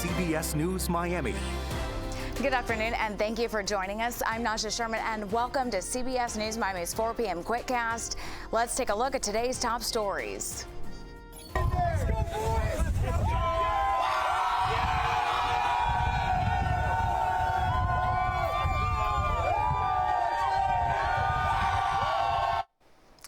CBS News Miami. Good afternoon, and thank you for joining us. I'm Nasha Sherman, and welcome to CBS News Miami's 4 p.m. Quickcast. Let's take a look at today's top stories.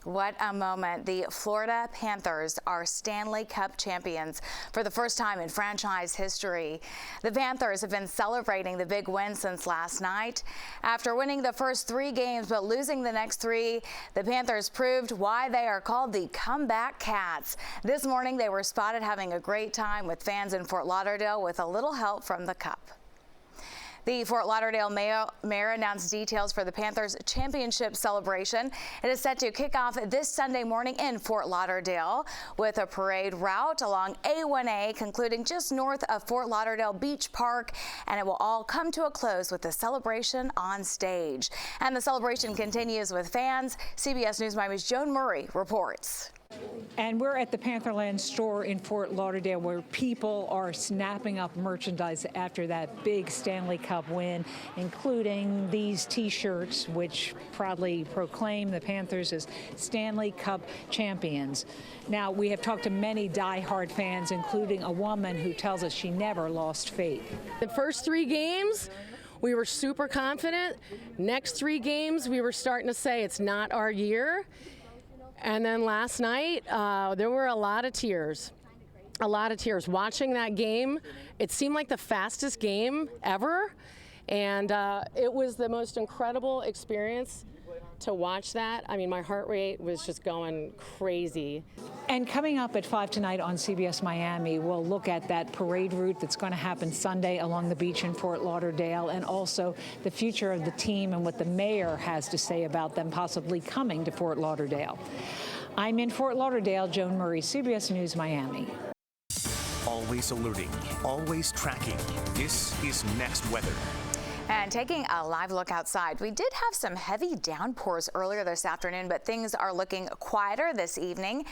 What a moment. The Florida Panthers are Stanley Cup champions for the first time in franchise history. The Panthers have been celebrating the big win since last night. After winning the first 3 games but losing the next 3, the Panthers proved why they are called the Comeback Cats. This morning they were spotted having a great time with fans in Fort Lauderdale with a little help from the Cup. The Fort Lauderdale Mayor announced details for the Panthers championship celebration. It is set to kick off this Sunday morning in Fort Lauderdale with a parade route along A1A concluding just north of Fort Lauderdale Beach Park, and it will all come to a close with the celebration on stage. And the celebration continues with fans. CBS News Miami's Joan Murray reports. And we're at the Pantherland store in Fort Lauderdale where people are snapping up merchandise after that big Stanley Cup win, including these T-shirts, which proudly proclaim the Panthers as Stanley Cup champions. Now, we have talked to many die-hard fans, including a woman who tells us she never lost faith. The first 3 games, we were super confident. Next 3 games, we were starting to say it's not our year. And then last night, there were a lot of tears. A lot of tears. Watching that game, it seemed like the fastest game ever. And it was the most incredible experience to watch that. I mean, my heart rate was just going crazy. And coming up at 5 tonight on CBS Miami, we'll look at that parade route that's going to happen Sunday along the beach in Fort Lauderdale, and also the future of the team and what the mayor has to say about them possibly coming to Fort Lauderdale. I'm in Fort Lauderdale, Joan Murray, CBS News Miami. Always alerting, always tracking. This is Next Weather. And taking a live look outside, we did have some heavy downpours earlier this afternoon, but things are looking quieter this evening.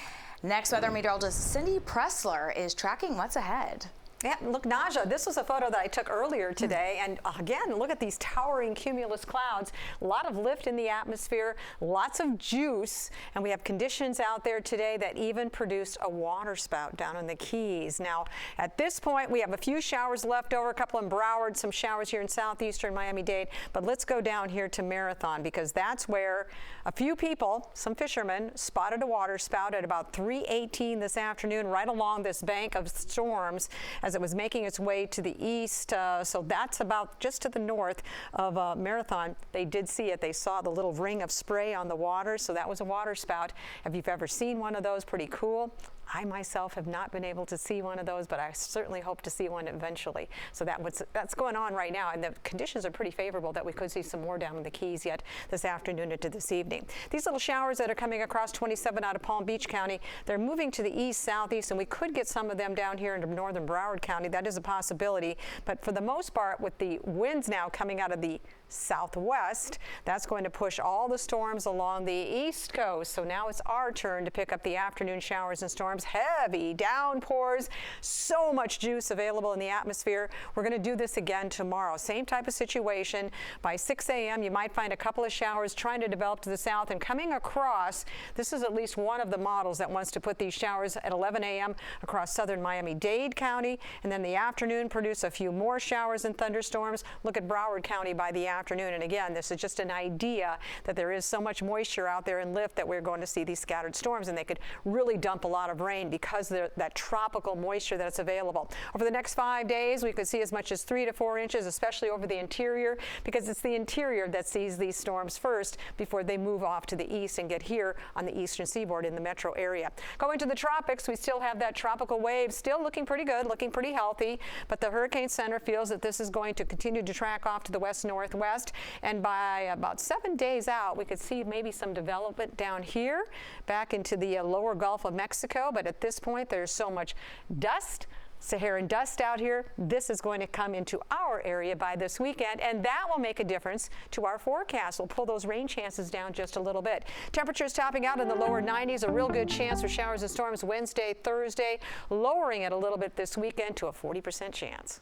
Next weather meteorologist Cindy Pressler is tracking what's ahead. Yeah, look, Naja, this was a photo that I took earlier today, and again, look at these towering cumulus clouds. A lot of lift in the atmosphere, lots of juice, and we have conditions out there today that even produced a water spout down in the Keys. Now, at this point, we have a few showers left over, a couple in Broward, some showers here in southeastern Miami-Dade, but let's go down here to Marathon, because that's where a few people, some fishermen, spotted a water spout at about 3:18 this afternoon, right along this bank of storms as it was making its way to the east. So that's about just to the north of Marathon. They did see it. They saw the little ring of spray on the water. So that was a water spout. If you've ever seen one of those, pretty cool. I myself have not been able to see one of those, but I certainly hope to see one eventually. So that's going on right now, and the conditions are pretty favorable that we could see some more down in the Keys yet this afternoon into this evening. These little showers that are coming across 27 out of Palm Beach County, they're moving to the east, southeast, and we could get some of them down here into northern Broward County. That is a possibility, but for the most part, with the winds now coming out of the southwest, that's going to push all the storms along the east coast. So now it's our turn to pick up the afternoon showers and storms. Heavy downpours, so much juice available in the atmosphere. We're going to do this again tomorrow. Same type of situation. By 6 a.m. you might find a couple of showers trying to develop to the south and coming across. This is at least one of the models that wants to put these showers at 11 a.m. across southern Miami-Dade County, and then the afternoon produce a few more showers and thunderstorms. Look at Broward County by the afternoon, and again, this is just an idea that there is so much moisture out there in lift that we're going to see these scattered storms, and they could really dump a lot of rain because of that tropical moisture that's available. Over the next 5 days, we could see as much as 3 to 4 inches, especially over the interior, because it's the interior that sees these storms first before they move off to the east and get here on the eastern seaboard in the metro area. Going to the tropics, we still have that tropical wave still looking pretty good, looking pretty healthy, but the Hurricane Center feels that this is going to continue to track off to the west-northwest, and by about 7 days out, we could see maybe some development down here back into the lower Gulf of Mexico. But at this point, there's so much dust, Saharan dust out here. This is going to come into our area by this weekend, and that will make a difference to our forecast. We'll pull those rain chances down just a little bit. Temperatures topping out in the lower 90s, a real good chance for showers and storms Wednesday, Thursday, lowering it a little bit this weekend to a 40% chance.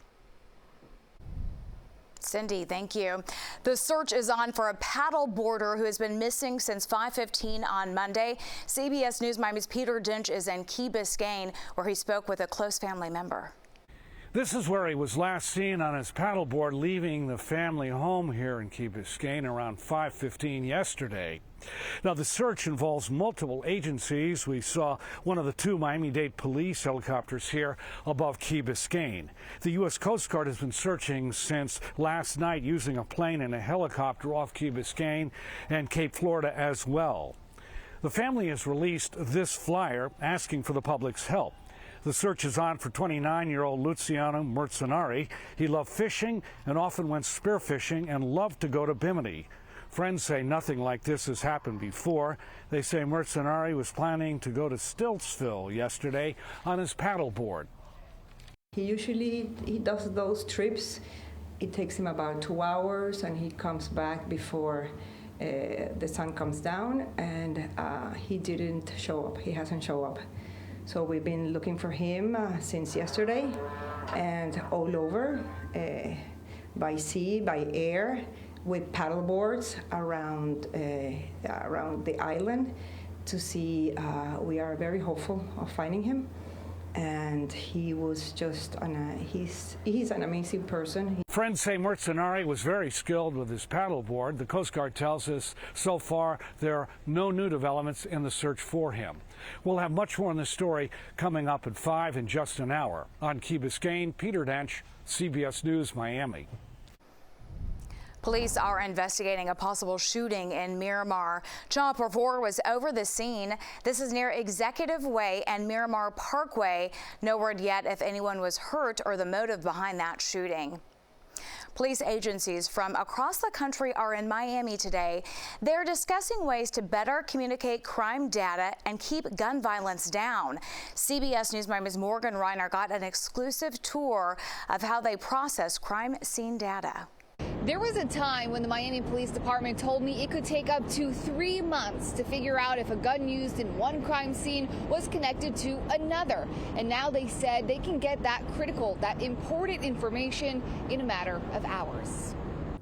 Cindy, thank you. The search is on for a paddleboarder who has been missing since 5:15 on Monday. CBS News Miami's Peter Dinch is in Key Biscayne, where he spoke with a close family member. This is where he was last seen on his paddleboard leaving the family home here in Key Biscayne around 5:15 yesterday. Now, the search involves multiple agencies. We saw one of the two Miami-Dade police helicopters here above Key Biscayne. The U.S. Coast Guard has been searching since last night using a plane and a helicopter off Key Biscayne and Cape Florida as well. The family has released this flyer asking for the public's help. The search is on for 29-year-old Luciano Mercenari. He loved fishing and often went spearfishing and loved to go to Bimini. Friends say nothing like this has happened before. They say Mercenari was planning to go to Stiltsville yesterday on his paddleboard. He does those trips. It takes him about 2 hours, and he comes back before the sun comes down, and he didn't show up. He hasn't shown up. So we've been looking for him since yesterday, and all over, by sea, by air, with paddleboards around the island to see. We are very hopeful of finding him, and he was just he's an amazing person. Friends say Mercenari was very skilled with his paddleboard. The Coast Guard tells us so far there are no new developments in the search for him. We'll have much more on this story coming up at 5 in just an hour. On Key Biscayne, Peter Dinch, CBS News, Miami. Police are investigating a possible shooting in Miramar. Chopper 4 was over the scene. This is near Executive Way and Miramar Parkway. No word yet if anyone was hurt or the motive behind that shooting. Police agencies from across the country are in Miami today. They're discussing ways to better communicate crime data and keep gun violence down. CBS News Miami's Morgan Reiner got an exclusive tour of how they process crime scene data. There was a time when the Miami Police Department told me it could take up to 3 months to figure out if a gun used in one crime scene was connected to another. And now they said they can get that critical, that important information in a matter of hours.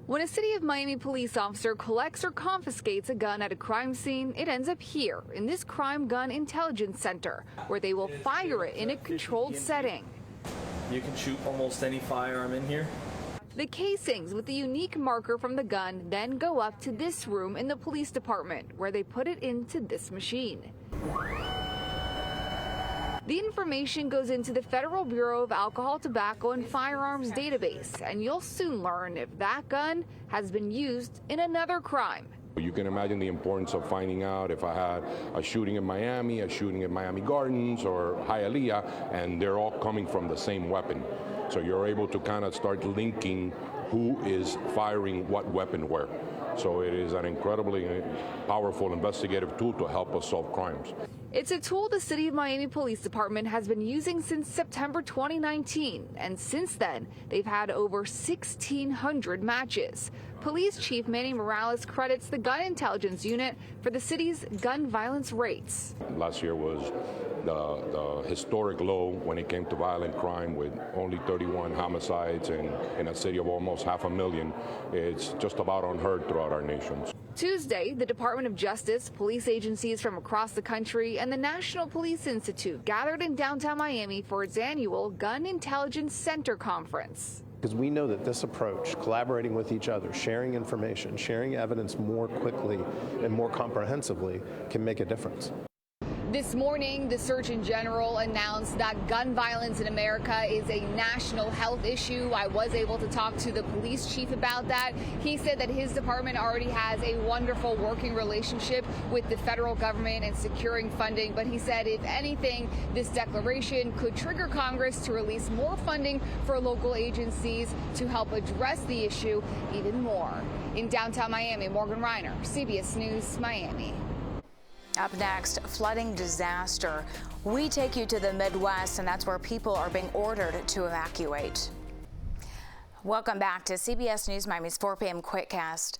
When a City of Miami police officer collects or confiscates a gun at a crime scene, it ends up here in this Crime Gun Intelligence Center, where they will fire it in a controlled setting. You can shoot almost any firearm in here. The casings with the unique marker from the gun then go up to this room in the police department, where they put it into this machine. The information goes into the Federal Bureau of Alcohol, Tobacco, and Firearms database, and you'll soon learn if that gun has been used in another crime. You can imagine the importance of finding out if I had a shooting in Miami, a shooting in Miami Gardens, or Hialeah, and they're all coming from the same weapon. So you're able to kind of start linking who is firing what weapon where. So it is an incredibly powerful investigative tool to help us solve crimes. It's a tool the City of Miami Police Department has been using since September 2019, and since then, they've had over 1,600 matches. Police Chief Manny Morales credits the Gun Intelligence Unit for the city's gun violence rates. Last year was the historic low when it came to violent crime, with only 31 homicides in a city of almost 500,000. It's just about unheard throughout our nation. Tuesday, the Department of Justice, police agencies from across the country, and the National Police Institute gathered in downtown Miami for its annual Gun Intelligence Center Conference. Because we know that this approach, collaborating with each other, sharing information, sharing evidence more quickly and more comprehensively, can make a difference. This morning, the Surgeon General announced that gun violence in America is a national health issue. I was able to talk to the police chief about that. He said that his department already has a wonderful working relationship with the federal government and securing funding. But he said, if anything, this declaration could trigger Congress to release more funding for local agencies to help address the issue even more. In downtown Miami, Morgan Reiner, CBS News, Miami. Up next, flooding disaster. We take you to the Midwest, and that's where people are being ordered to evacuate. Welcome back to CBS News Miami's 4 p.m. Quickcast.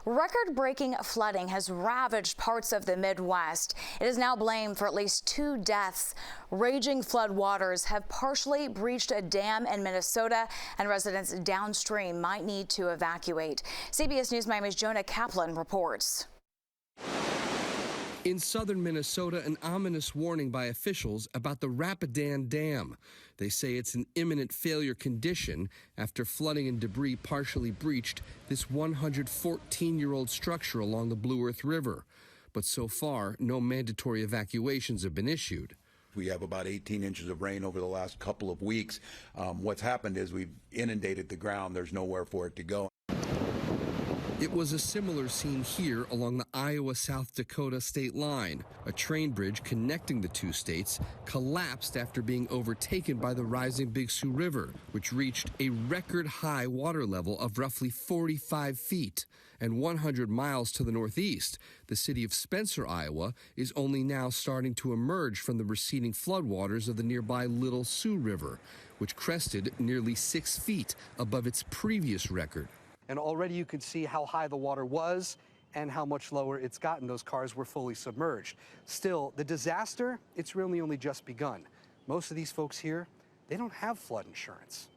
Record-breaking flooding has ravaged parts of the Midwest. It is now blamed for at least 2 deaths. Raging flood waters have partially breached a dam in Minnesota, and residents downstream might need to evacuate. CBS News Miami's Jonah Kaplan reports. In southern Minnesota, an ominous warning by officials about the Rapidan Dam. They say it's an imminent failure condition after flooding and debris partially breached this 114-year-old structure along the Blue Earth River. But so far, no mandatory evacuations have been issued. We have about 18 inches of rain over the last couple of weeks. What's happened is we've inundated the ground. There's nowhere for it to go. It was a similar scene here along the Iowa-South Dakota state line. A train bridge connecting the two states collapsed after being overtaken by the rising Big Sioux River, which reached a record high water level of roughly 45 feet. And 100 miles to the northeast, the city of Spencer, Iowa, is only now starting to emerge from the receding floodwaters of the nearby Little Sioux River, which crested nearly 6 feet above its previous record. And already you could see how high the water was and how much lower it's gotten. Those cars were fully submerged. Still, the disaster, it's really only just begun. Most of these folks here, they don't have flood insurance.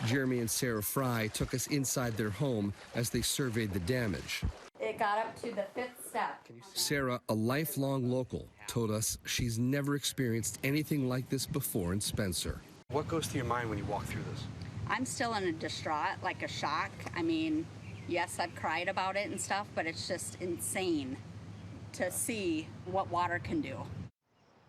Jeremy and Sarah Fry took us inside their home as they surveyed the damage. It got up to the 5th step. Sarah, a lifelong local, told us she's never experienced anything like this before in Spencer. What goes through your mind when you walk through this? I'm still in a distraught, like a shock. I mean, yes, I've cried about it and stuff, but it's just insane to see what water can do.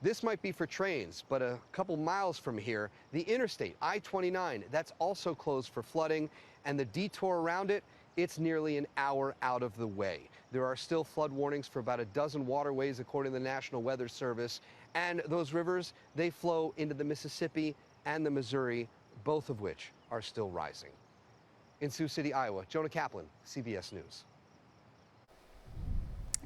This might be for trains, but a couple miles from here, the interstate, I-29, that's also closed for flooding, and the detour around it, it's nearly an hour out of the way. There are still flood warnings for about a dozen waterways, according to the National Weather Service, and those rivers, they flow into the Mississippi and the Missouri, both of which are still rising. In Sioux City, Iowa, Jonah Kaplan, CBS News.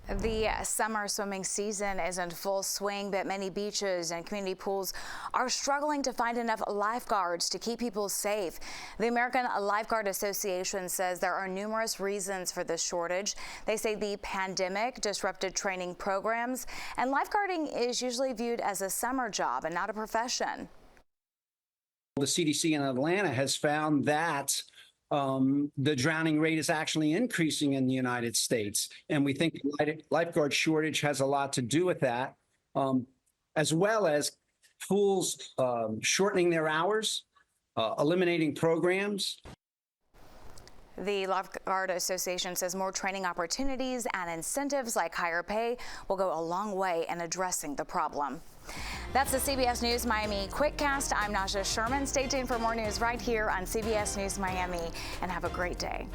The summer swimming season is in full swing, but many beaches and community pools are struggling to find enough lifeguards to keep people safe. The American Lifeguard Association says there are numerous reasons for this shortage. They say the pandemic disrupted training programs, and lifeguarding is usually viewed as a summer job and not a profession. The CDC in Atlanta has found that the drowning rate is actually increasing in the United States. And we think the lifeguard shortage has a lot to do with that, as well as pools shortening their hours, eliminating programs. The Lifeguard Association says more training opportunities and incentives like higher pay will go a long way in addressing the problem. That's the CBS News Miami Quickcast. I'm Naja Sherman. Stay tuned for more news right here on CBS News Miami, and have a great day.